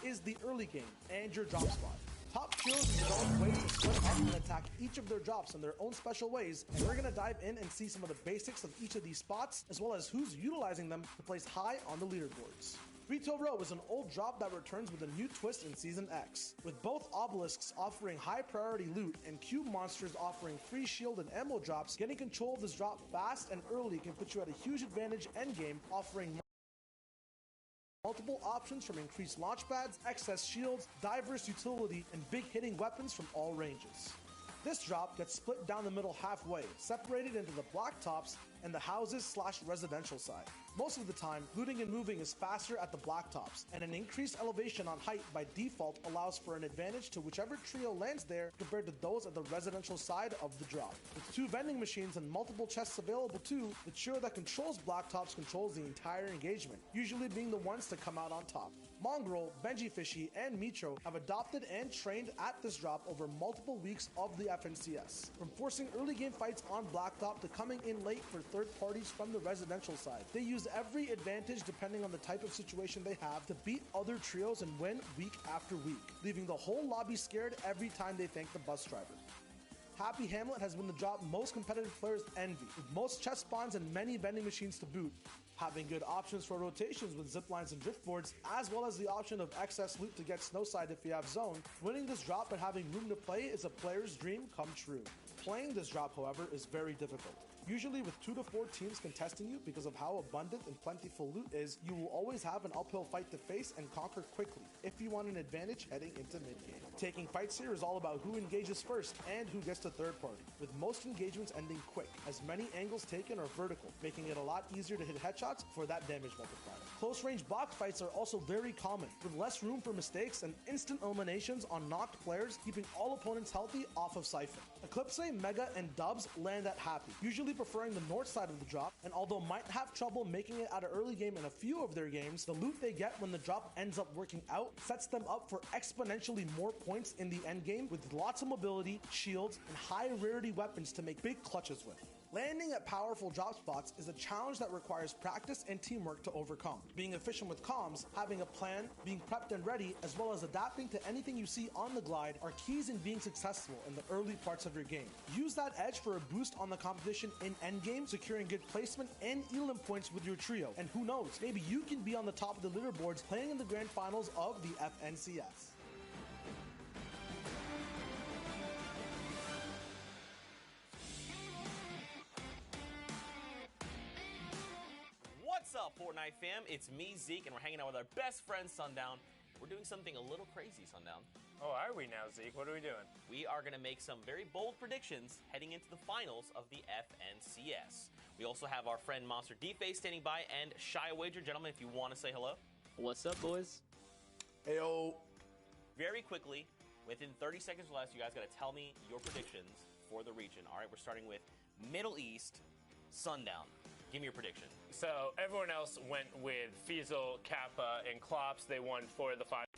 is the early game and your drop spot. Top trios develop ways to split up and attack each of their drops in their own special ways, and we're going to dive in and see some of the basics of each of these spots, as well as who's utilizing them to place high on the leaderboards. Three-Toe Row is an old drop that returns with a new twist in Season X, with both obelisks offering high priority loot and cube monsters offering free shield and ammo drops. Getting control of this drop fast and early can put you at a huge advantage endgame, offering multiple options from increased launch pads, excess shields, diverse utility, and big hitting weapons from all ranges. This drop gets split down the middle halfway, separated into the block tops and the houses/residential side. Most of the time, looting and moving is faster at the block tops, and an increased elevation on height by default allows for an advantage to whichever trio lands there compared to those at the residential side of the drop. With 2 vending machines and multiple chests available too, the trio that controls block tops controls the entire engagement, usually being the ones to come out on top. Mongrel, Benji Fishy, and Mitro have adopted and trained at this drop over multiple weeks of the FNCS. From forcing early game fights on blacktop to coming in late for third parties from the residential side, they use every advantage depending on the type of situation they have to beat other trios and win week after week, leaving the whole lobby scared every time they thank the bus driver. Happy Hamlet has been the drop most competitive players envy, with most chest spawns and many vending machines to boot. Having good options for rotations with ziplines and driftboards, as well as the option of excess loot to get snowside if you have zone, winning this drop and having room to play is a player's dream come true. Playing this drop, however, is very difficult. Usually with 2 to 4 teams contesting you because of how abundant and plentiful loot is, you will always have an uphill fight to face and conquer quickly if you want an advantage heading into mid-game. Taking fights here is all about who engages first and who gets to third party, with most engagements ending quick, as many angles taken are vertical, making it a lot easier to hit headshots for that damage multiplier. Close range box fights are also very common, with less room for mistakes and instant eliminations on knocked players, keeping all opponents healthy off of Siphon. Eclipse, Mega, and Dubs land at Happy, usually preferring the north side of the drop, and although might have trouble making it out of early game in a few of their games, the loot they get when the drop ends up working out sets them up for exponentially more points in the end game, with lots of mobility, shields, and high rarity weapons to make big clutches with. Landing at powerful drop spots is a challenge that requires practice and teamwork to overcome. Being efficient with comms, having a plan, being prepped and ready, as well as adapting to anything you see on the glide are keys in being successful in the early parts of your game. Use that edge for a boost on the competition in endgame, securing good placement and elim points with your trio. And who knows, maybe you can be on the top of the leaderboards playing in the grand finals of the FNCS. What's up, Fortnite fam? It's me, Zeke, and we're hanging out with our best friend, Sundown. We're doing something a little crazy, Sundown. Oh, are we now, Zeke? What are we doing? We are going to make some very bold predictions heading into the finals of the FNCS. We also have our friend Monster D-Face standing by and Shy Wager. Gentlemen, if you want to say hello. What's up, boys? Heyo. Very quickly, within 30 seconds or less, you guys got to tell me your predictions for the region. All right, we're starting with Middle East, Sundown. Give me your prediction. So everyone else went with Feasel, Kappa, and Klops. They won for the final.